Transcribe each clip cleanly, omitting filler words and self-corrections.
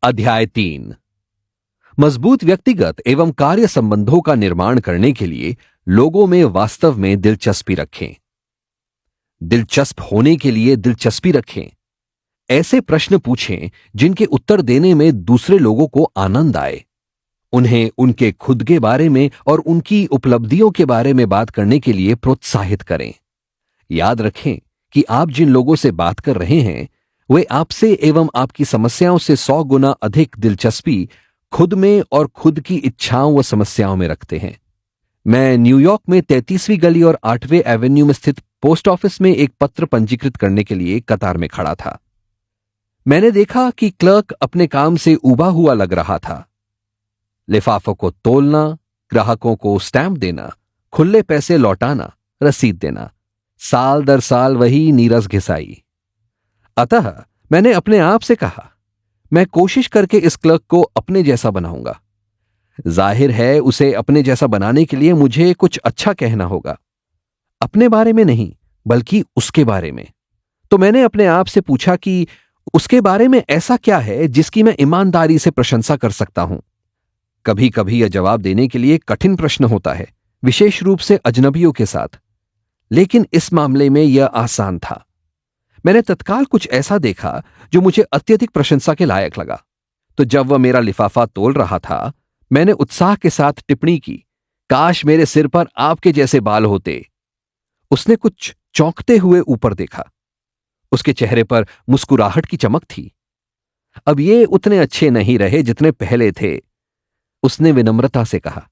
अध्याय 3। मजबूत व्यक्तिगत एवं कार्य संबंधों का निर्माण करने के लिए लोगों में वास्तव में दिलचस्पी रखें। दिलचस्प होने के लिए दिलचस्पी रखें। ऐसे प्रश्न पूछें जिनके उत्तर देने में दूसरे लोगों को आनंद आए। उन्हें उनके खुद के बारे में और उनकी उपलब्धियों के बारे में बात करने के लिए प्रोत्साहित करें। याद रखें कि आप जिन लोगों से बात कर रहे हैं वे आपसे एवं आपकी समस्याओं से 100 गुना अधिक दिलचस्पी खुद में और खुद की इच्छाओं व समस्याओं में रखते हैं। मैं न्यूयॉर्क में 33वीं गली और 8वें एवेन्यू में स्थित पोस्ट ऑफिस में एक पत्र पंजीकृत करने के लिए कतार में खड़ा था। मैंने देखा कि क्लर्क अपने काम से ऊबा हुआ लग रहा था। लिफाफों को तोलना, ग्राहकों को स्टैंप देना, खुले पैसे लौटाना, रसीद देना, साल दर साल वही नीरस घिसाई। अतः मैंने अपने आप से कहा, मैं कोशिश करके इस क्लर्क को अपने जैसा बनाऊंगा। जाहिर है उसे अपने जैसा बनाने के लिए मुझे कुछ अच्छा कहना होगा, अपने बारे में नहीं बल्कि उसके बारे में। तो मैंने अपने आप से पूछा कि उसके बारे में ऐसा क्या है जिसकी मैं ईमानदारी से प्रशंसा कर सकता हूं। कभी कभी यह जवाब देने के लिए कठिन प्रश्न होता है, विशेष रूप से अजनबियों के साथ, लेकिन इस मामले में यह आसान था। मैंने तत्काल कुछ ऐसा देखा जो मुझे अत्यधिक प्रशंसा के लायक लगा। तो जब वह मेरा लिफाफा तोल रहा था, मैंने उत्साह के साथ टिप्पणी की, काश मेरे सिर पर आपके जैसे बाल होते। उसने कुछ चौंकते हुए ऊपर देखा। उसके चेहरे पर मुस्कुराहट की चमक थी। अब ये उतने अच्छे नहीं रहे जितने पहले थे, उसने विनम्रता से कहा।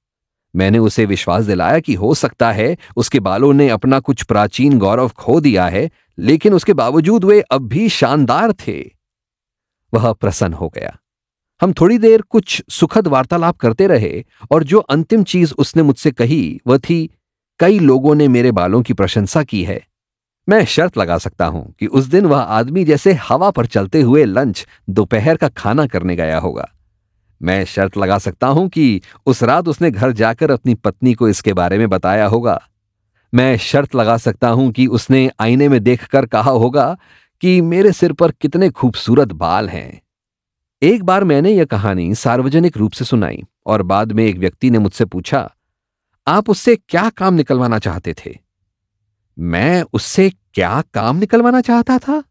मैंने उसे विश्वास दिलाया कि हो सकता है उसके बालों ने अपना कुछ प्राचीन गौरव खो दिया है, लेकिन उसके बावजूद वे अब भी शानदार थे। वह प्रसन्न हो गया। हम थोड़ी देर कुछ सुखद वार्तालाप करते रहे और जो अंतिम चीज उसने मुझसे कही वह थी, कई लोगों ने मेरे बालों की प्रशंसा की है। मैं शर्त लगा सकता हूं कि उस दिन वह आदमी जैसे हवा पर चलते हुए लंच, दोपहर का खाना करने गया होगा। मैं शर्त लगा सकता हूं कि उस रात उसने घर जाकर अपनी पत्नी को इसके बारे में बताया होगा। मैं शर्त लगा सकता हूं कि उसने आईने में देखकर कहा होगा कि मेरे सिर पर कितने खूबसूरत बाल हैं। एक बार मैंने यह कहानी सार्वजनिक रूप से सुनाई और बाद में एक व्यक्ति ने मुझसे पूछा, आप उससे क्या काम निकलवाना चाहते थे? मैं उससे क्या काम निकलवाना चाहता था?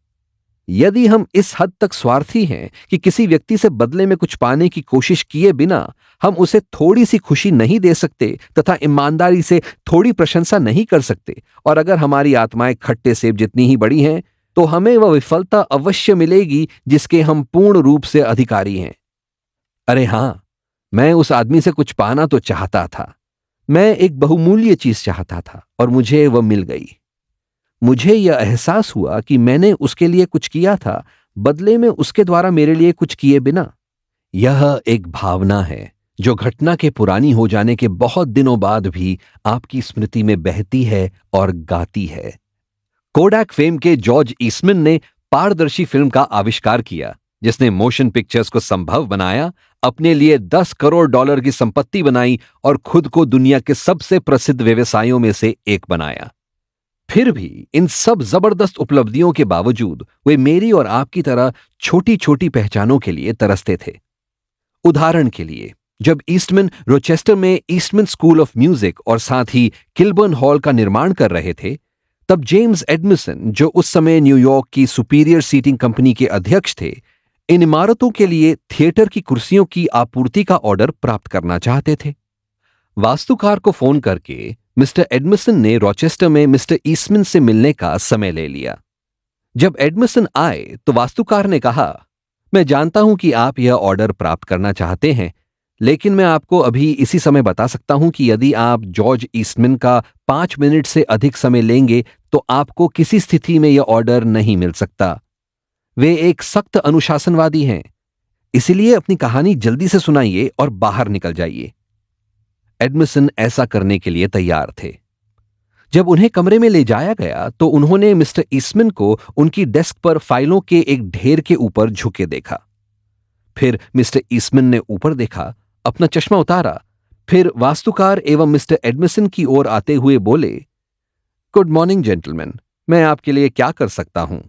यदि हम इस हद तक स्वार्थी हैं कि किसी व्यक्ति से बदले में कुछ पाने की कोशिश किए बिना हम उसे थोड़ी सी खुशी नहीं दे सकते तथा ईमानदारी से थोड़ी प्रशंसा नहीं कर सकते, और अगर हमारी आत्माएं खट्टे सेब जितनी ही बड़ी हैं, तो हमें वह विफलता अवश्य मिलेगी जिसके हम पूर्ण रूप से अधिकारी हैं। अरे हां, मैं उस आदमी से कुछ पाना तो चाहता था। मैं एक बहुमूल्य चीज चाहता था और मुझे वह मिल गई। मुझे यह एहसास हुआ कि मैंने उसके लिए कुछ किया था, बदले में उसके द्वारा मेरे लिए कुछ किए बिना। यह एक भावना है जो घटना के पुरानी हो जाने के बहुत दिनों बाद भी आपकी स्मृति में बहती है और गाती है। कोडैक फेम के जॉर्ज ईस्टमैन ने पारदर्शी फिल्म का आविष्कार किया, जिसने मोशन पिक्चर्स को संभव बनाया, अपने लिए $10 करोड़ की संपत्ति बनाई और खुद को दुनिया के सबसे प्रसिद्ध व्यवसायों में से एक बनाया। फिर भी इन सब जबरदस्त उपलब्धियों के बावजूद वे मेरी और आपकी तरह छोटी छोटी पहचानों के लिए तरसते थे। उदाहरण के लिए, जब ईस्टमैन रोचेस्टर में ईस्टमैन स्कूल ऑफ म्यूजिक और साथ ही किलबर्न हॉल का निर्माण कर रहे थे, तब जेम्स एडमिसन, जो उस समय न्यूयॉर्क की सुपीरियर सीटिंग कंपनी के अध्यक्ष थे, इन इमारतों के लिए थिएटर की कुर्सियों की आपूर्ति का ऑर्डर प्राप्त करना चाहते थे। वास्तुकार को फोन करके मिस्टर एडमिसन ने रोचेस्टर में मिस्टर ईस्टमैन से मिलने का समय ले लिया। जब एडमिसन आए तो वास्तुकार ने कहा, मैं जानता हूं कि आप यह ऑर्डर प्राप्त करना चाहते हैं, लेकिन मैं आपको अभी इसी समय बता सकता हूं कि यदि आप जॉर्ज ईस्टमैन का 5 मिनट से अधिक समय लेंगे तो आपको किसी स्थिति में यह ऑर्डर नहीं मिल सकता। वे एक सख्त अनुशासनवादी हैं, इसलिए अपनी कहानी जल्दी से सुनाइए और बाहर निकल जाइए। एडमिसन ऐसा करने के लिए तैयार थे। जब उन्हें कमरे में ले जाया गया तो उन्होंने मिस्टर ईस्टमैन को उनकी डेस्क पर फाइलों के एक ढेर के ऊपर झुके देखा। फिर मिस्टर ईस्टमैन ने ऊपर देखा, अपना चश्मा उतारा, फिर वास्तुकार एवं मिस्टर एडमिसन की ओर आते हुए बोले, गुड मॉर्निंग जेंटलमैन, मैं आपके लिए क्या कर सकता हूं?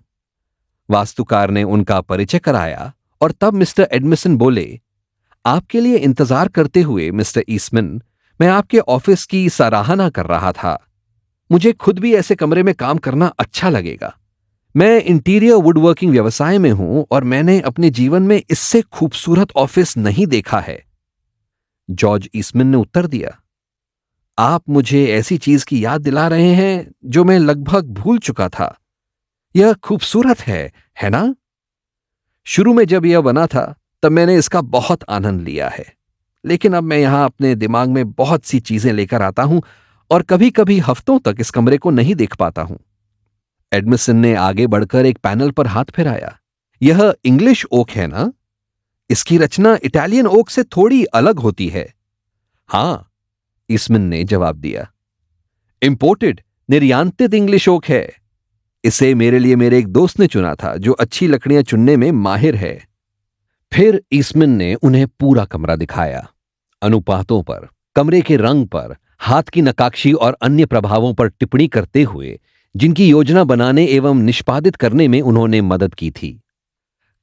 वास्तुकार ने उनका परिचय कराया और तब मिस्टर एडमिसन बोले, आपके लिए इंतजार करते हुए मिस्टर ईस्टमैन, मैं आपके ऑफिस की सराहना कर रहा था। मुझे खुद भी ऐसे कमरे में काम करना अच्छा लगेगा। मैं इंटीरियर वुडवर्किंग व्यवसाय में हूं और मैंने अपने जीवन में इससे खूबसूरत ऑफिस नहीं देखा है। जॉर्ज ईस्टमैन ने उत्तर दिया, आप मुझे ऐसी चीज की याद दिला रहे हैं जो मैं लगभग भूल चुका था। यह खूबसूरत है ना? शुरू में जब यह बना था तब मैंने इसका बहुत आनंद लिया है, लेकिन अब मैं यहां अपने दिमाग में बहुत सी चीजें लेकर आता हूं और कभी कभी हफ्तों तक इस कमरे को नहीं देख पाता हूं। एडमिसन ने आगे बढ़कर एक पैनल पर हाथ फिराया। यह इंग्लिश ओक है ना? इसकी रचना इटालियन ओक से थोड़ी अलग होती है। हां, ईस्टमैन ने जवाब दिया। इंपोर्टेड, निर्यातित इंग्लिश ओक है। इसे मेरे लिए मेरे एक दोस्त ने चुना था जो अच्छी लकड़ियां चुनने में माहिर है। फिर ईस्टमैन ने उन्हें पूरा कमरा दिखाया, अनुपातों पर, कमरे के रंग पर, हाथ की नक्काशी और अन्य प्रभावों पर टिप्पणी करते हुए जिनकी योजना बनाने एवं निष्पादित करने में उन्होंने मदद की थी।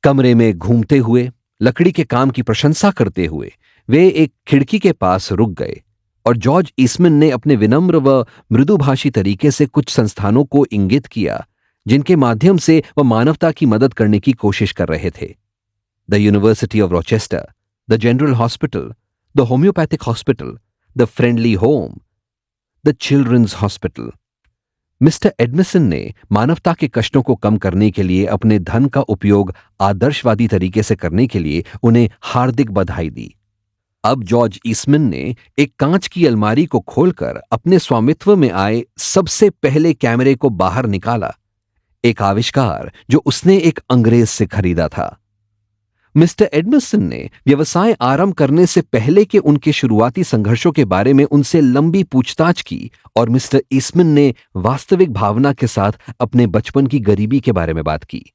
कमरे में घूमते हुए, लकड़ी के काम की प्रशंसा करते हुए वे एक खिड़की के पास रुक गए और जॉर्ज ईस्टमैन ने अपने विनम्र व मृदुभाषी तरीके से कुछ संस्थानों को इंगित किया जिनके माध्यम से वह मानवता की मदद करने की कोशिश कर रहे थे। The university of Rochester, the general hospital, the homeopathic hospital, the friendly home, the children's hospital. Mister Adamson ने मानवता के कष्टों को कम करने के लिए अपने धन का उपयोग आदर्शवादी तरीके से करने के लिए उन्हें हार्दिक बधाई दी। अब जॉर्ज ईस्टमैन ने एक कांच की अलमारी को खोलकर अपने स्वामित्व में आए सबसे पहले कैमरे को बाहर निकाला, एक आविष्कार जो उसने एक अंग्रेज से खरीदा था। मिस्टर एडमिसन ने व्यवसाय आरंभ करने से पहले के उनके शुरुआती संघर्षों के बारे में उनसे लंबी पूछताछ की और मिस्टर ईस्टमैन ने वास्तविक भावना के साथ अपने बचपन की गरीबी के बारे में बात की।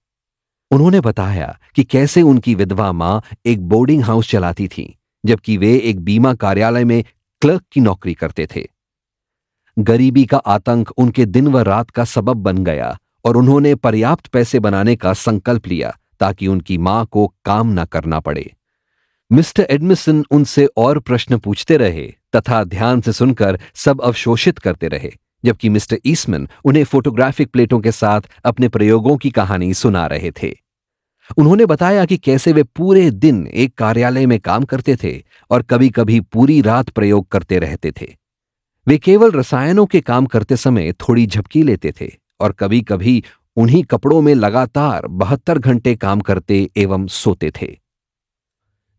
उन्होंने बताया कि कैसे उनकी विधवा मां एक बोर्डिंग हाउस चलाती थी जबकि वे एक बीमा कार्यालय में क्लर्क की नौकरी करते थे। गरीबी का आतंक उनके दिन व रात का सबब बन गया और उन्होंने पर्याप्त पैसे बनाने का संकल्प लिया ताकि उनकी मां को काम न करना पड़े। मिस्टर एडमिसन उनसे और प्रश्न पूछते रहे तथा ध्यान से सुनकर सब अवशोषित करते रहे, जबकि मिस्टर ईस्टमैन उन्हें फोटोग्राफिक प्लेटों के साथ अपने प्रयोगों की कहानी सुना रहे थे। उन्होंने बताया कि कैसे वे पूरे दिन एक कार्यालय में काम करते थे और कभी-कभी पूरी रात प्रयोग करते रहते थे। वे केवल रसायनों के काम करते समय थोड़ी झपकी लेते थे और कभी-कभी उन्हीं कपड़ों में लगातार 72 घंटे काम करते एवं सोते थे।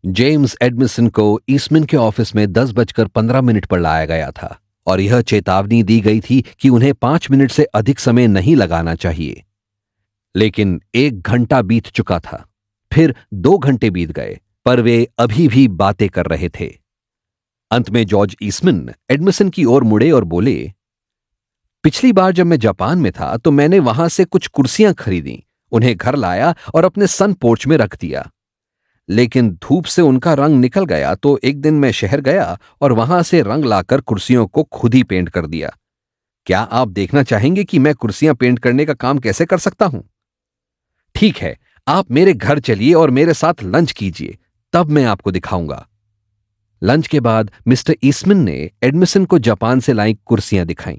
जेम्स एडमिसन को ईस्टमैन के ऑफिस में 10:15 पर लाया गया था और यह चेतावनी दी गई थी कि उन्हें 5 मिनट से अधिक समय नहीं लगाना चाहिए। लेकिन 1 घंटा बीत चुका था, फिर 2 घंटे बीत गए, पर वे अभी भी बातें कर रहे थे। अंत में जॉर्ज ईस्टमैन एडमिसन की ओर मुड़े और बोले, पिछली बार जब मैं जापान में था तो मैंने वहां से कुछ कुर्सियां खरीदी, उन्हें घर लाया और अपने सन पोर्च में रख दिया। लेकिन धूप से उनका रंग निकल गया तो एक दिन मैं शहर गया और वहां से रंग लाकर कुर्सियों को खुद ही पेंट कर दिया। क्या आप देखना चाहेंगे कि मैं कुर्सियां पेंट करने का काम कैसे कर सकता हूं? ठीक है, आप मेरे घर चलिए और मेरे साथ लंच कीजिए, तब मैं आपको दिखाऊंगा। लंच के बाद मिस्टर ईस्टमैन ने एडमिसन को जापान से लाई कुर्सियां दिखाईं।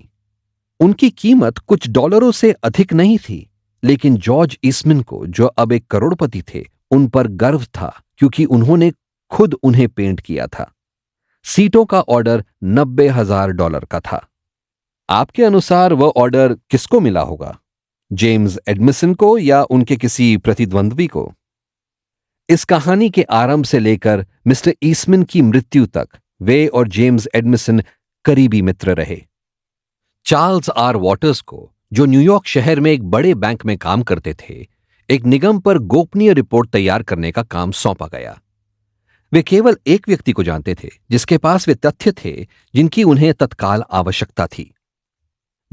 उनकी कीमत कुछ डॉलरों से अधिक नहीं थी, लेकिन जॉर्ज ईस्टमैन को, जो अब एक करोड़पति थे, उन पर गर्व था क्योंकि उन्होंने खुद उन्हें पेंट किया था। सीटों का ऑर्डर $90,000 का था। आपके अनुसार वह ऑर्डर किसको मिला होगा? जेम्स एडमिसन को या उनके किसी प्रतिद्वंद्वी को? इस कहानी के आरंभ से लेकर मिस्टर ईस्टमैन की मृत्यु तक वे और जेम्स एडमिसन करीबी मित्र रहे। चार्ल्स आर वॉटर्स को, जो न्यूयॉर्क शहर में एक बड़े बैंक में काम करते थे, एक निगम पर गोपनीय रिपोर्ट तैयार करने का काम सौंपा गया। वे केवल एक व्यक्ति को जानते थे जिसके पास वे तथ्य थे जिनकी उन्हें तत्काल आवश्यकता थी।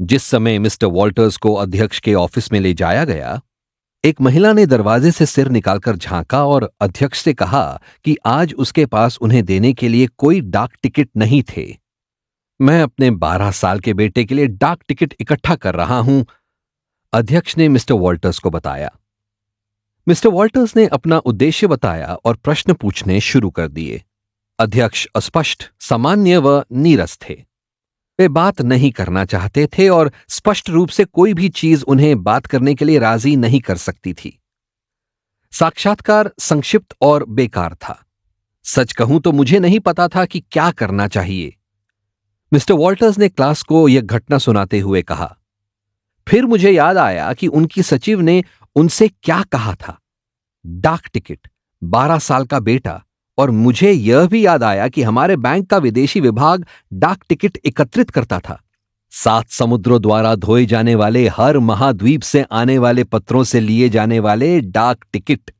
जिस समय मिस्टर वॉल्टर्स को अध्यक्ष के ऑफिस में ले जाया गया, एक महिला ने दरवाजे से सिर निकालकर झांका और अध्यक्ष से कहा कि आज उसके पास उन्हें देने के लिए कोई डाक टिकट नहीं थे। मैं अपने 12 साल के बेटे के लिए डाक टिकट इकट्ठा कर रहा हूं, अध्यक्ष ने मिस्टर वॉल्टर्स को बताया। मिस्टर वॉल्टर्स ने अपना उद्देश्य बताया और प्रश्न पूछने शुरू कर दिए। अध्यक्ष अस्पष्ट, सामान्य व नीरस थे। वे बात नहीं करना चाहते थे और स्पष्ट रूप से कोई भी चीज उन्हें बात करने के लिए राजी नहीं कर सकती थी। साक्षात्कार संक्षिप्त और बेकार था। सच कहूं तो मुझे नहीं पता था कि क्या करना चाहिए। मिस्टर वॉल्टर्स ने क्लास को यह घटना सुनाते हुए कहा। फिर मुझे याद आया कि उनकी सचिव ने उनसे क्या कहा था। डाक टिकट, 12 साल का बेटा, और मुझे यह भी याद आया कि हमारे बैंक का विदेशी विभाग डाक टिकट एकत्रित करता था। 7 समुद्रों द्वारा धोए जाने वाले, हर महाद्वीप से आने वाले पत्रों से लिए जाने वाले डाक टिकट।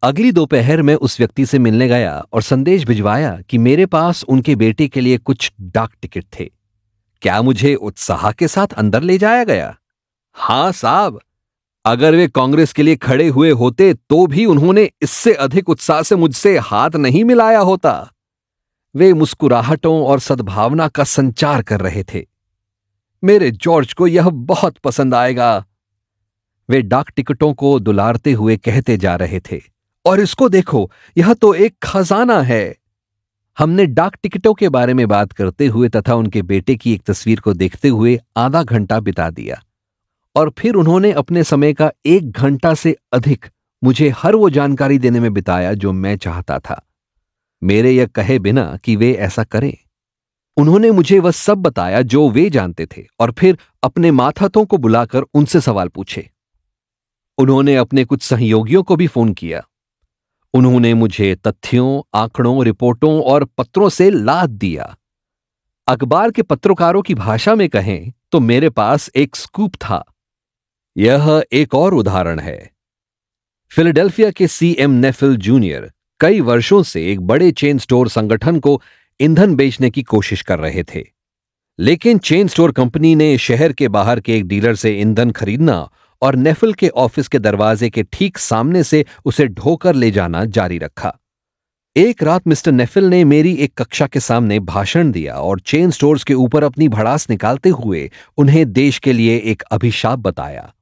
अगली दोपहर में उस व्यक्ति से मिलने गया और संदेश भिजवाया कि मेरे पास उनके बेटे के लिए कुछ डाक टिकट थे। क्या मुझे उत्साह के साथ अंदर ले जाया गया? हां साहब, अगर वे कांग्रेस के लिए खड़े हुए होते तो भी उन्होंने इससे अधिक उत्साह से मुझसे हाथ नहीं मिलाया होता। वे मुस्कुराहटों और सद्भावना का संचार कर रहे थे। मेरे जॉर्ज को यह बहुत पसंद आएगा, वे डाक टिकटों को दुलारते हुए कहते जा रहे थे। और इसको देखो, यह तो एक खजाना है। हमने डाक टिकटों के बारे में बात करते हुए तथा उनके बेटे की एक तस्वीर को देखते हुए आधा घंटा बिता दिया और फिर उन्होंने अपने समय का 1 घंटा से अधिक मुझे हर वो जानकारी देने में बिताया जो मैं चाहता था, मेरे यह कहे बिना कि वे ऐसा करें। उन्होंने मुझे वह सब बताया जो वे जानते थे और फिर अपने मातहतों को बुलाकर उनसे सवाल पूछे। उन्होंने अपने कुछ सहयोगियों को भी फोन किया। उन्होंने मुझे तथ्यों, आंकड़ों, रिपोर्टों और पत्रों से लाद दिया। अखबार के पत्रकारों की भाषा में कहें तो मेरे पास एक स्कूप था। यह एक और उदाहरण है। फिलाडेल्फिया के सीएम नेफिल जूनियर कई वर्षों से एक बड़े चेन स्टोर संगठन को ईंधन बेचने की कोशिश कर रहे थे, लेकिन चेन स्टोर कंपनी ने शहर के बाहर के एक डीलर से ईंधन खरीदना और नेफिल के ऑफिस के दरवाजे के ठीक सामने से उसे ढोकर ले जाना जारी रखा। एक रात मिस्टर नेफिल ने मेरी एक कक्षा के सामने भाषण दिया और चेन स्टोर्स के ऊपर अपनी भड़ास निकालते हुए उन्हें देश के लिए एक अभिशाप बताया।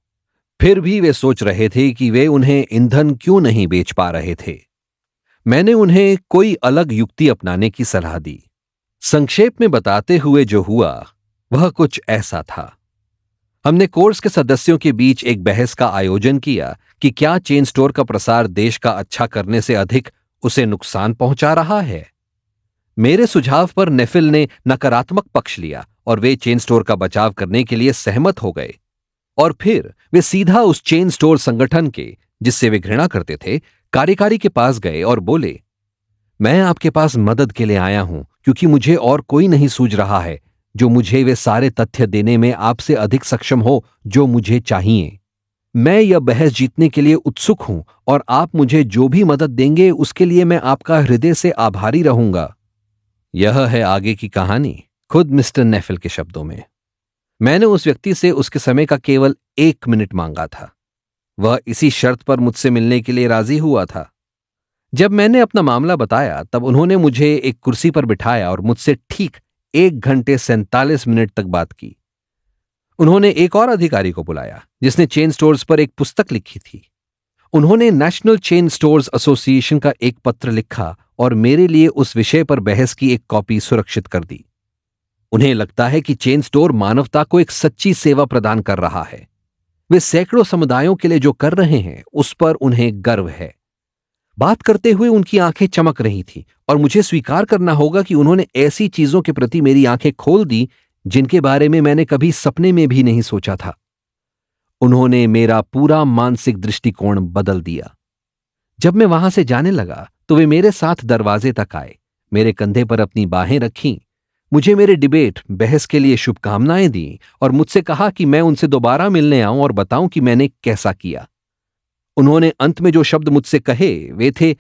फिर भी वे सोच रहे थे कि वे उन्हें ईंधन क्यों नहीं बेच पा रहे थे। मैंने उन्हें कोई अलग युक्ति अपनाने की सलाह दी। संक्षेप में बताते हुए जो हुआ वह कुछ ऐसा था। हमने कोर्स के सदस्यों के बीच एक बहस का आयोजन किया कि क्या चेन स्टोर का प्रसार देश का अच्छा करने से अधिक उसे नुकसान पहुंचा रहा है। मेरे सुझाव पर नेफिल ने नकारात्मक पक्ष लिया और वे चेन स्टोर का बचाव करने के लिए सहमत हो गए। और फिर वे सीधा उस चेन स्टोर संगठन के, जिससे वे घृणा करते थे, कार्यकारी के पास गए और बोले, मैं आपके पास मदद के लिए आया हूं क्योंकि मुझे और कोई नहीं सूझ रहा है जो मुझे वे सारे तथ्य देने में आपसे अधिक सक्षम हो जो मुझे चाहिए। मैं यह बहस जीतने के लिए उत्सुक हूं और आप मुझे जो भी मदद देंगे उसके लिए मैं आपका हृदय से आभारी रहूंगा। यह है आगे की कहानी, खुद मिस्टर नेफिल के शब्दों में। मैंने उस व्यक्ति से उसके समय का केवल 1 मिनट मांगा था। वह इसी शर्त पर मुझसे मिलने के लिए राजी हुआ था। जब मैंने अपना मामला बताया तब उन्होंने मुझे एक कुर्सी पर बिठाया और मुझसे ठीक 1 घंटे 47 मिनट तक बात की। उन्होंने एक और अधिकारी को बुलाया जिसने चेन स्टोर्स पर एक पुस्तक लिखी थी। उन्होंने नेशनल चेन स्टोर्स एसोसिएशन का एक पत्र लिखा और मेरे लिए उस विषय पर बहस की एक कॉपी सुरक्षित कर दी। उन्हें लगता है कि चेन स्टोर मानवता को एक सच्ची सेवा प्रदान कर रहा है। वे सैकड़ों समुदायों के लिए जो कर रहे हैं उस पर उन्हें गर्व है। बात करते हुए उनकी आंखें चमक रही थी और मुझे स्वीकार करना होगा कि उन्होंने ऐसी चीजों के प्रति मेरी आंखें खोल दी जिनके बारे में मैंने कभी सपने में भी नहीं सोचा था। उन्होंने मेरा पूरा मानसिक दृष्टिकोण बदल दिया। जब मैं वहां से जाने लगा तो वे मेरे साथ दरवाजे तक आए, मेरे कंधे पर अपनी बाहें रखीं, मुझे मेरे डिबेट बहस के लिए शुभकामनाएं दी और मुझसे कहा कि मैं उनसे दोबारा मिलने आऊं और बताऊं कि मैंने कैसा किया। उन्होंने अंत में जो शब्द मुझसे कहे वे थे,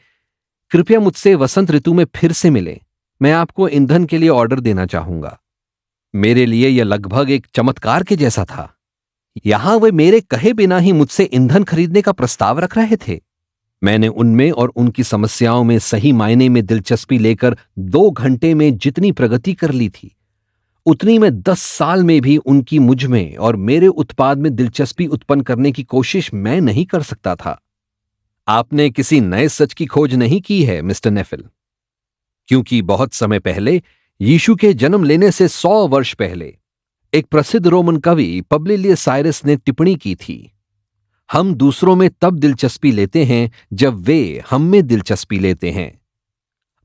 कृपया मुझसे वसंत ऋतु में फिर से मिलें, मैं आपको ईंधन के लिए ऑर्डर देना चाहूंगा। मेरे लिए यह लगभग एक चमत्कार के जैसा था। यहां वे मेरे कहे बिना ही मुझसे ईंधन खरीदने का प्रस्ताव रख रहे थे। मैंने उनमें और उनकी समस्याओं में सही मायने में दिलचस्पी लेकर 2 घंटे में जितनी प्रगति कर ली थी उतनी में 10 साल में भी उनकी मुझ में और मेरे उत्पाद में दिलचस्पी उत्पन्न करने की कोशिश मैं नहीं कर सकता था। आपने किसी नए सच की खोज नहीं की है मिस्टर नेफिल, क्योंकि बहुत समय पहले, यीशु के जन्म लेने से 100 वर्ष पहले, एक प्रसिद्ध रोमन कवि पब्लिलियस साइरस ने टिप्पणी की थी, हम दूसरों में तब दिलचस्पी लेते हैं जब वे हम में दिलचस्पी लेते हैं।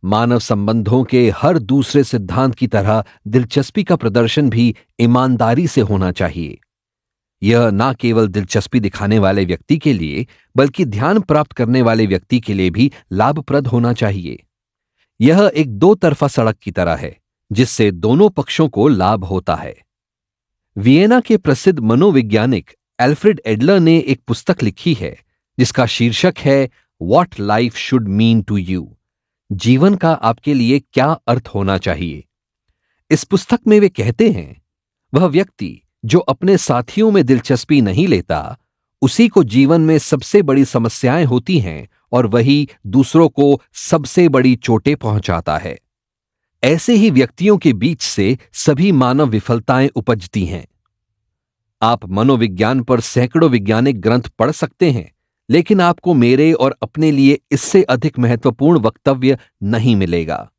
मानव संबंधों के हर दूसरे सिद्धांत की तरह दिलचस्पी का प्रदर्शन भी ईमानदारी से होना चाहिए। यह ना केवल दिलचस्पी दिखाने वाले व्यक्ति के लिए, बल्कि ध्यान प्राप्त करने वाले व्यक्ति के लिए भी लाभप्रद होना चाहिए। यह एक दो तरफा सड़क की तरह है, जिससे दोनों पक्षों को लाभ होता है। वियना के प्रसिद्ध मनोवैज्ञानिक एल्फ्रेड एडलर ने एक पुस्तक लिखी है जिसका शीर्षक है what life should mean to you, जीवन का आपके लिए क्या अर्थ होना चाहिए। इस पुस्तक में वे कहते हैं, वह व्यक्ति जो अपने साथियों में दिलचस्पी नहीं लेता, उसी को जीवन में सबसे बड़ी समस्याएं होती हैं और वही दूसरों को सबसे बड़ी चोटें पहुंचाता है। ऐसे ही व्यक्तियों के बीच से सभी मानव विफलताएं उपजती हैं। आप मनोविज्ञान पर सैकड़ों वैज्ञानिक ग्रंथ पढ़ सकते हैं, लेकिन आपको मेरे और अपने लिए इससे अधिक महत्वपूर्ण वक्तव्य नहीं मिलेगा।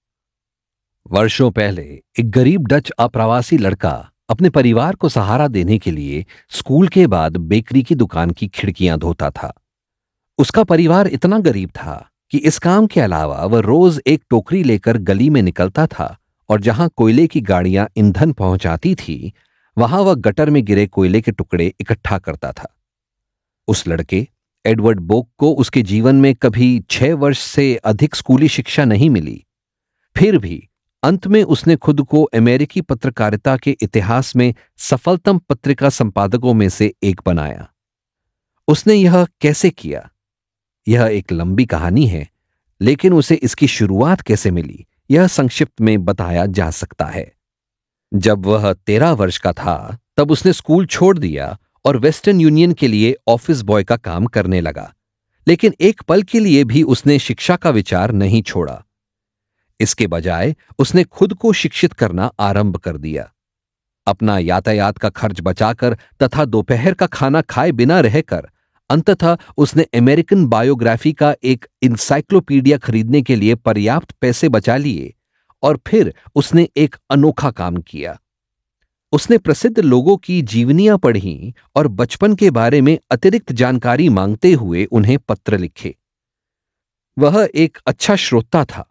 वर्षों पहले एक गरीब डच अप्रवासी लड़का अपने परिवार को सहारा देने के लिए स्कूल के बाद बेकरी की दुकान की खिड़कियां धोता था। उसका परिवार इतना गरीब था कि इस काम के अलावा वह रोज एक टोकरी लेकर गली में निकलता था और जहां कोयले की गाड़ियां ईंधन पहुंचाती थी, वहां वह गटर में गिरे कोयले के टुकड़े इकट्ठा करता था। उस लड़के एडवर्ड बोक को उसके जीवन में कभी 6 वर्ष से अधिक स्कूली शिक्षा नहीं मिली। फिर भी अंत में उसने खुद को अमेरिकी पत्रकारिता के इतिहास में सफलतम पत्रिका संपादकों में से एक बनाया। उसने यह कैसे किया? यह एक लंबी कहानी है, लेकिन उसे इसकी शुरुआत कैसे मिली, यह संक्षिप्त में बताया जा सकता है। जब वह 13 वर्ष का था, तब उसने स्कूल छोड़ दिया और वेस्टर्न यूनियन के लिए ऑफिस बॉय का काम करने लगा। लेकिन एक पल के लिए भी उसने शिक्षा का विचार नहीं छोड़ा। इसके बजाय उसने खुद को शिक्षित करना आरंभ कर दिया। अपना यातायात का खर्च बचाकर तथा दोपहर का खाना खाए बिना रहकर अंततः उसने अमेरिकन बायोग्राफी का एक इंसाइक्लोपीडिया खरीदने के लिए पर्याप्त पैसे बचा लिए और फिर उसने एक अनोखा काम किया। उसने प्रसिद्ध लोगों की जीवनियां पढ़ी और बचपन के बारे में अतिरिक्त जानकारी मांगते हुए उन्हें पत्र लिखे। वह एक अच्छा श्रोता था।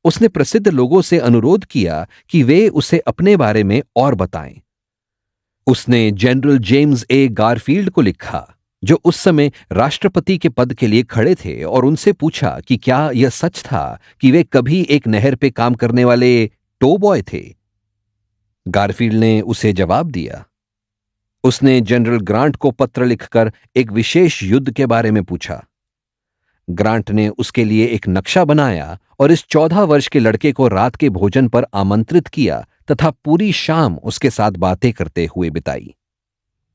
उसने प्रसिद्ध लोगों से अनुरोध किया कि वे उसे अपने बारे में और बताएं। उसने जनरल जेम्स ए गारफील्ड को लिखा, जो उस समय राष्ट्रपति के पद के लिए खड़े थे, और उनसे पूछा कि क्या यह सच था कि वे कभी एक नहर पे काम करने वाले टो बॉय थे। गारफील्ड ने उसे जवाब दिया। उसने जनरल ग्रांट को पत्र लिखकर एक विशेष युद्ध के बारे में पूछा। ग्रांट ने उसके लिए एक नक्शा बनाया और इस 14 वर्ष के लड़के को रात के भोजन पर आमंत्रित किया तथा पूरी शाम उसके साथ बातें करते हुए बिताई।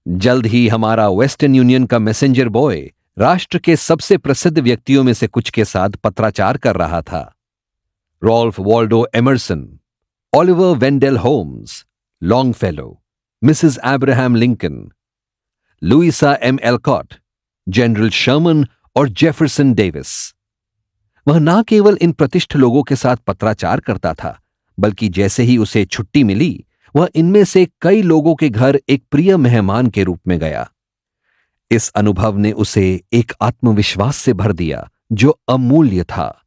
जल्द ही हमारा वेस्टर्न यूनियन का मैसेंजर बॉय राष्ट्र के सबसे प्रसिद्ध व्यक्तियों में से कुछ के साथ पत्राचार कर रहा था। Ralph Waldo Emerson, Oliver Wendell Holmes, Longfellow, Mrs Abraham Lincoln, Louisa M Alcott, General Sherman और जेफरसन डेविस। वह ना केवल इन प्रतिष्ठित लोगों के साथ पत्राचार करता था, बल्कि जैसे ही उसे छुट्टी मिली, वह इनमें से कई लोगों के घर एक प्रिय मेहमान के रूप में गया। इस अनुभव ने उसे एक आत्मविश्वास से भर दिया जो अमूल्य था।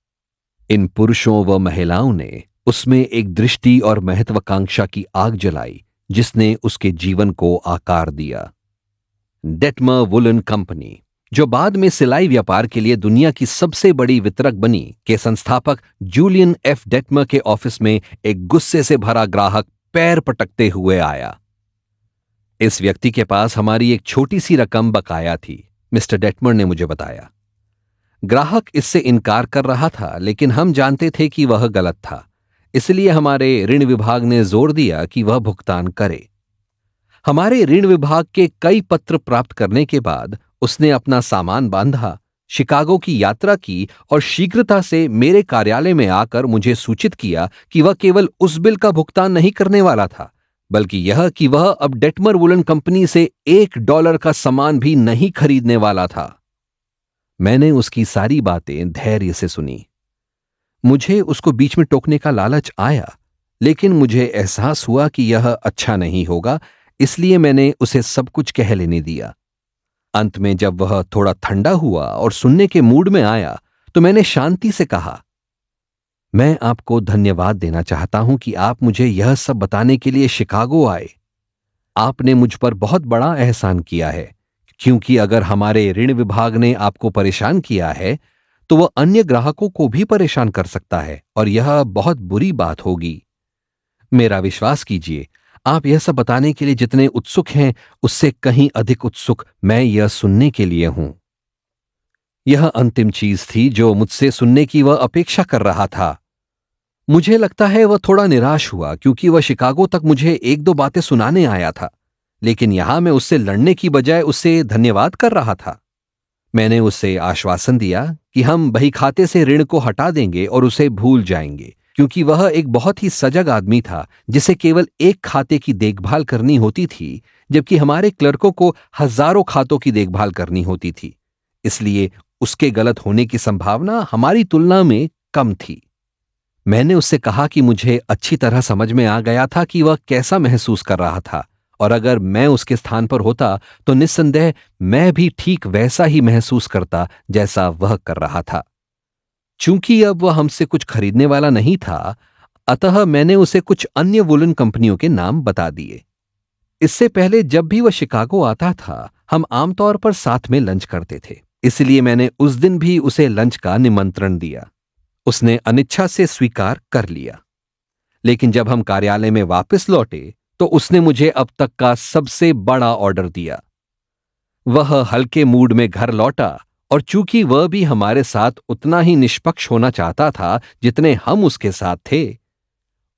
इन पुरुषों व महिलाओं ने उसमें एक दृष्टि और महत्वाकांक्षा की आग जलाई, जिसने उसके जीवन को आकार दिया। डेटमर वुलन कंपनी, जो बाद में सिलाई व्यापार के लिए दुनिया की सबसे बड़ी वितरक बनी, के संस्थापक जूलियन एफ डेटमर के ऑफिस में एक गुस्से से भरा ग्राहक पैर पटकते हुए आया। इस व्यक्ति के पास हमारी एक छोटी सी रकम बकाया थी, मिस्टर डेटमर ने मुझे बताया। ग्राहक इससे इनकार कर रहा था, लेकिन हम जानते थे कि वह गलत था, इसलिए हमारे ऋण विभाग ने जोर दिया कि वह भुगतान करे। हमारे ऋण विभाग के कई पत्र प्राप्त करने के बाद उसने अपना सामान बांधा, शिकागो की यात्रा की और शीघ्रता से मेरे कार्यालय में आकर मुझे सूचित किया कि वह केवल उस बिल का भुगतान नहीं करने वाला था, बल्कि यह कि वह अब डेटमर वुलन कंपनी से $1 का सामान भी नहीं खरीदने वाला था। मैंने उसकी सारी बातें धैर्य से सुनी। मुझे उसको बीच में टोकने का लालच आया, लेकिन मुझे एहसास हुआ कि यह अच्छा नहीं होगा, इसलिए मैंने उसे सब कुछ कह लेने दिया। अंत में जब वह थोड़ा ठंडा हुआ और सुनने के मूड में आया, तो मैंने शांति से कहा, मैं आपको धन्यवाद देना चाहता हूं कि आप मुझे यह सब बताने के लिए शिकागो आए। आपने मुझ पर बहुत बड़ा एहसान किया है, क्योंकि अगर हमारे ऋण विभाग ने आपको परेशान किया है, तो वह अन्य ग्राहकों को भी परेशान कर सकता है और यह बहुत बुरी बात होगी। मेरा विश्वास कीजिए, आप यह सब बताने के लिए जितने उत्सुक हैं, उससे कहीं अधिक उत्सुक मैं यह सुनने के लिए हूं। यह अंतिम चीज थी जो मुझसे सुनने की वह अपेक्षा कर रहा था। मुझे लगता है वह थोड़ा निराश हुआ, क्योंकि वह शिकागो तक मुझे एक दो बातें सुनाने आया था, लेकिन यहां मैं उससे लड़ने की बजाय उससे धन्यवाद कर रहा था। मैंने उसे आश्वासन दिया कि हम बही खाते से ऋण को हटा देंगे और उसे भूल जाएंगे, क्योंकि वह एक बहुत ही सजग आदमी था जिसे केवल एक खाते की देखभाल करनी होती थी, जबकि हमारे क्लर्कों को हजारों खातों की देखभाल करनी होती थी। इसलिए उसके गलत होने की संभावना हमारी तुलना में कम थी। मैंने उससे कहा कि मुझे अच्छी तरह समझ में आ गया था कि वह कैसा महसूस कर रहा था, और अगर मैं उसके स्थान पर होता तो निस्संदेह मैं भी ठीक वैसा ही महसूस करता जैसा वह कर रहा था। चूंकि अब वह हमसे कुछ खरीदने वाला नहीं था, अतः मैंने उसे कुछ अन्य वुलन कंपनियों के नाम बता दिए। इससे पहले जब भी वह शिकागो आता था, हम आमतौर पर साथ में लंच करते थे, इसलिए मैंने उस दिन भी उसे लंच का निमंत्रण दिया। उसने अनिच्छा से स्वीकार कर लिया। लेकिन जब हम कार्यालय में वापस लौटे, तो उसने मुझे अब तक का सबसे बड़ा ऑर्डर दिया। वह हल्के मूड में घर लौटा, और चूंकि वह भी हमारे साथ उतना ही निष्पक्ष होना चाहता था जितने हम उसके साथ थे,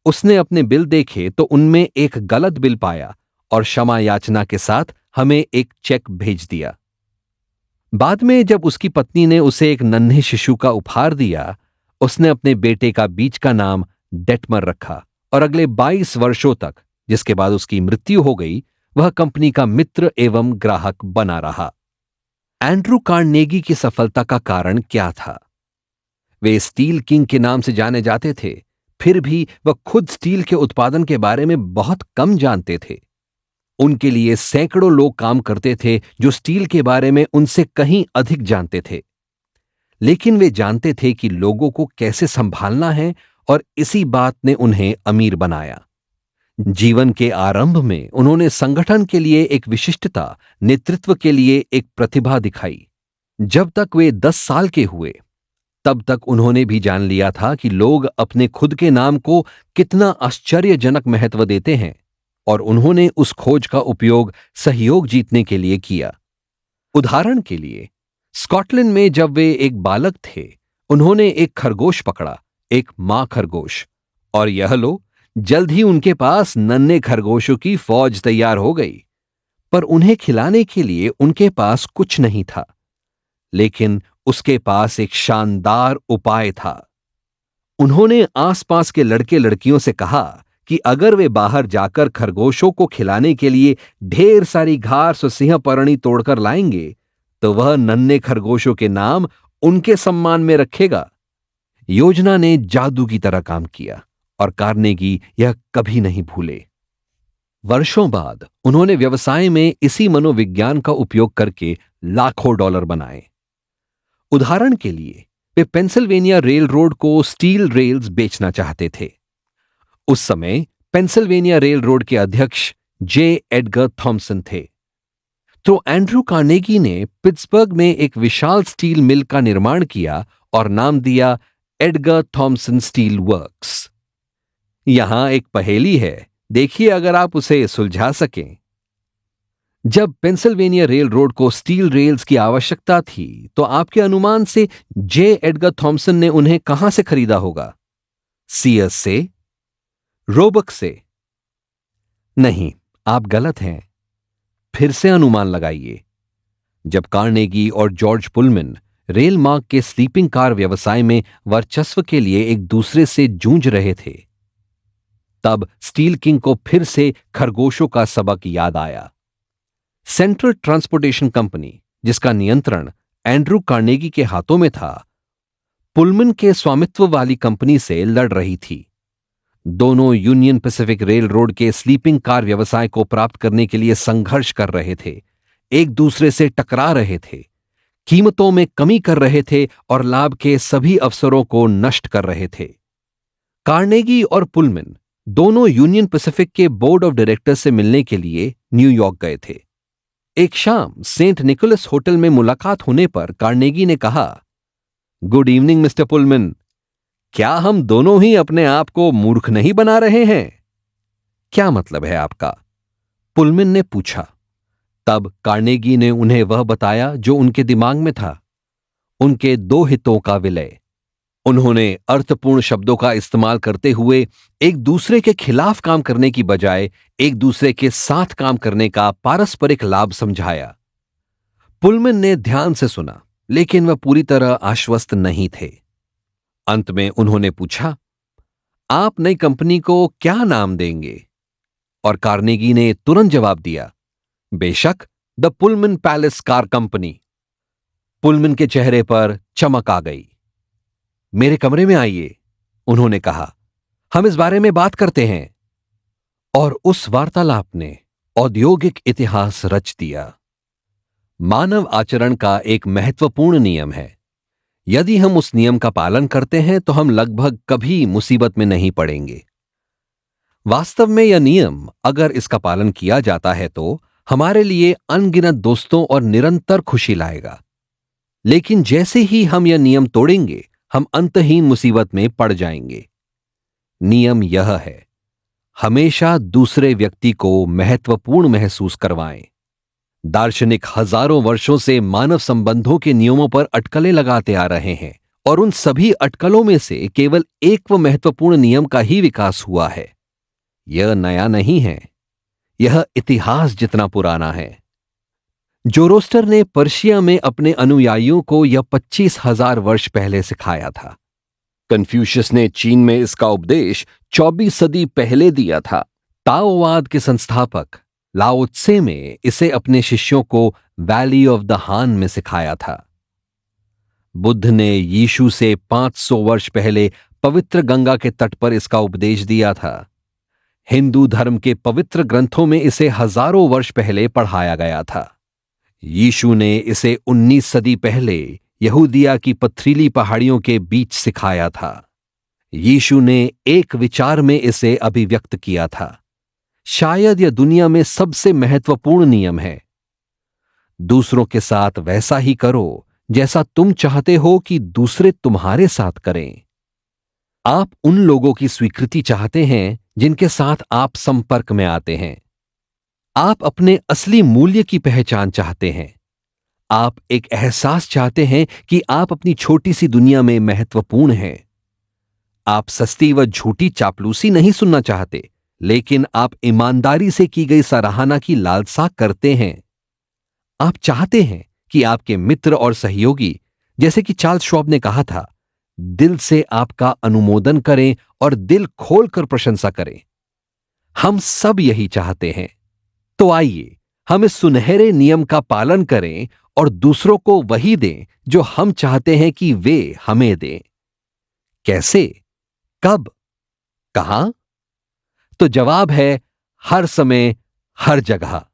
उसने अपने बिल देखे तो उनमें एक गलत बिल पाया और क्षमा याचना के साथ हमें एक चेक भेज दिया। बाद में जब उसकी पत्नी ने उसे एक नन्हे शिशु का उपहार दिया, उसने अपने बेटे का बीच का नाम डेटमर रखा, और अगले 22 वर्षों तक, जिसके बाद उसकी मृत्यु हो गई, वह कंपनी का मित्र एवं ग्राहक बना रहा। एंड्रू कार्नेगी की सफलता का कारण क्या था? वे स्टील किंग के नाम से जाने जाते थे, फिर भी वह खुद स्टील के उत्पादन के बारे में बहुत कम जानते थे। उनके लिए सैकड़ों लोग काम करते थे जो स्टील के बारे में उनसे कहीं अधिक जानते थे, लेकिन वे जानते थे कि लोगों को कैसे संभालना है, और इसी बात ने उन्हें अमीर बनाया। जीवन के आरंभ में उन्होंने संगठन के लिए एक विशिष्टता, नेतृत्व के लिए एक प्रतिभा दिखाई। जब तक वे 10 साल के हुए, तब तक उन्होंने भी जान लिया था कि लोग अपने खुद के नाम को कितना आश्चर्यजनक महत्व देते हैं, और उन्होंने उस खोज का उपयोग सहयोग जीतने के लिए किया। उदाहरण के लिए, स्कॉटलैंड में जब वे एक बालक थे, उन्होंने एक खरगोश पकड़ा, एक मां खरगोश, और यह लो, जल्द ही उनके पास नन्हे खरगोशों की फौज तैयार हो गई। पर उन्हें खिलाने के लिए उनके पास कुछ नहीं था, लेकिन उसके पास एक शानदार उपाय था। उन्होंने आसपास के लड़के लड़कियों से कहा कि अगर वे बाहर जाकर खरगोशों को खिलाने के लिए ढेर सारी घास और सिंहपरणी तोड़कर लाएंगे, तो वह नन्हे खरगोशों के नाम उनके सम्मान में रखेगा। योजना ने जादू की तरह काम किया, और कार्नेगी यह कभी नहीं भूले। वर्षों बाद उन्होंने व्यवसाय में इसी मनोविज्ञान का उपयोग करके लाखों डॉलर बनाए। उदाहरण के लिए, वे पेंसिल्वेनिया रेल रोड को स्टील रेल्स बेचना चाहते थे। उस समय पेंसिल्वेनिया रेल रोड के अध्यक्ष जे एडगर थॉमसन थे। तो एंड्रू कार्नेगी ने पिट्सबर्ग में एक विशाल स्टील मिल का निर्माण किया और नाम दिया एडगर थॉमसन स्टील वर्क्स। यहां एक पहेली है, देखिए अगर आप उसे सुलझा सकें। जब पेंसिल्वेनिया रेल रोड को स्टील रेल्स की आवश्यकता थी, तो आपके अनुमान से जे एडगर थॉमसन ने उन्हें कहां से खरीदा होगा? सीएस से? रोबक से? नहीं, आप गलत हैं। फिर से अनुमान लगाइए। जब कार्नेगी और जॉर्ज पुलमैन रेल मार्ग के स्लीपिंग कार व्यवसाय में वर्चस्व के लिए एक दूसरे से जूझ रहे थे, तब स्टील किंग को फिर से खरगोशों का सबक याद आया। सेंट्रल ट्रांसपोर्टेशन कंपनी, जिसका नियंत्रण एंड्रू कार्नेगी के हाथों में था, पुलमन के स्वामित्व वाली कंपनी से लड़ रही थी। दोनों यूनियन पैसिफिक रेल रोड के स्लीपिंग कार व्यवसाय को प्राप्त करने के लिए संघर्ष कर रहे थे, एक दूसरे से टकरा रहे थे, कीमतों में कमी कर रहे थे और लाभ के सभी अवसरों को नष्ट कर रहे थे। कार्नेगी और पुलमन दोनों यूनियन पैसिफिक के बोर्ड ऑफ डायरेक्टर्स से मिलने के लिए न्यूयॉर्क गए थे। एक शाम सेंट निकोलस होटल में मुलाकात होने पर कार्नेगी ने कहा, गुड इवनिंग मिस्टर पुलमन, क्या हम दोनों ही अपने आप को मूर्ख नहीं बना रहे हैं? क्या मतलब है आपका? पुलमन ने पूछा। तब कार्नेगी ने उन्हें वह बताया जो उनके दिमाग में था, उनके दो हितों का विलय। उन्होंने अर्थपूर्ण शब्दों का इस्तेमाल करते हुए एक दूसरे के खिलाफ काम करने की बजाय एक दूसरे के साथ काम करने का पारस्परिक लाभ समझाया। पुलमन ने ध्यान से सुना, लेकिन वह पूरी तरह आश्वस्त नहीं थे। अंत में उन्होंने पूछा, आप नई कंपनी को क्या नाम देंगे? और कार्नेगी ने तुरंत जवाब दिया, बेशक, द पुलमन पैलेस कार कंपनी। पुलमन के चेहरे पर चमक आ गई। मेरे कमरे में आइए, उन्होंने कहा, हम इस बारे में बात करते हैं। और उस वार्तालाप ने औद्योगिक इतिहास रच दिया। मानव आचरण का एक महत्वपूर्ण नियम है। यदि हम उस नियम का पालन करते हैं तो हम लगभग कभी मुसीबत में नहीं पड़ेंगे। वास्तव में यह नियम, अगर इसका पालन किया जाता है तो हमारे लिए अनगिनत दोस्तों और निरंतर खुशी लाएगा। लेकिन जैसे ही हम यह नियम तोड़ेंगे, हम अंतहीन मुसीबत में पड़ जाएंगे। नियम यह है, हमेशा दूसरे व्यक्ति को महत्वपूर्ण महसूस करवाएं। दार्शनिक हजारों वर्षों से मानव संबंधों के नियमों पर अटकलें लगाते आ रहे हैं और उन सभी अटकलों में से केवल एक व महत्वपूर्ण नियम का ही विकास हुआ है। यह नया नहीं है, यह इतिहास जितना पुराना है। जोरोस्टर ने पर्शिया में अपने अनुयायियों को यह 25,000 वर्ष पहले सिखाया था। कन्फ्यूशियस ने चीन में इसका उपदेश 24 सदी पहले दिया था। ताओवाद के संस्थापक लाओ त्से में इसे अपने शिष्यों को वैली ऑफ द हान में सिखाया था। बुद्ध ने यीशु से 500 वर्ष पहले पवित्र गंगा के तट पर इसका उपदेश दिया था। हिंदू धर्म के पवित्र ग्रंथों में इसे हजारों वर्ष पहले पढ़ाया गया था। यीशु ने इसे 19 सदी पहले यहूदिया की पथरीली पहाड़ियों के बीच सिखाया था। यीशु ने एक विचार में इसे अभिव्यक्त किया था। शायद यह दुनिया में सबसे महत्वपूर्ण नियम है। दूसरों के साथ वैसा ही करो जैसा तुम चाहते हो कि दूसरे तुम्हारे साथ करें। आप उन लोगों की स्वीकृति चाहते हैं जिनके साथ आप संपर्क में आते हैं। आप अपने असली मूल्य की पहचान चाहते हैं। आप एक एहसास चाहते हैं कि आप अपनी छोटी सी दुनिया में महत्वपूर्ण हैं। आप सस्ती व झूठी चापलूसी नहीं सुनना चाहते, लेकिन आप ईमानदारी से की गई सराहना की लालसा करते हैं। आप चाहते हैं कि आपके मित्र और सहयोगी, जैसे कि चार्ल्स श्वाब ने कहा था, दिल से आपका अनुमोदन करें और दिल खोलकर प्रशंसा करें। हम सब यही चाहते हैं। तो आइए हम इस सुनहरे नियम का पालन करें और दूसरों को वही दें जो हम चाहते हैं कि वे हमें दें। कैसे? कब? कहां? तो जवाब है, हर समय, हर जगह।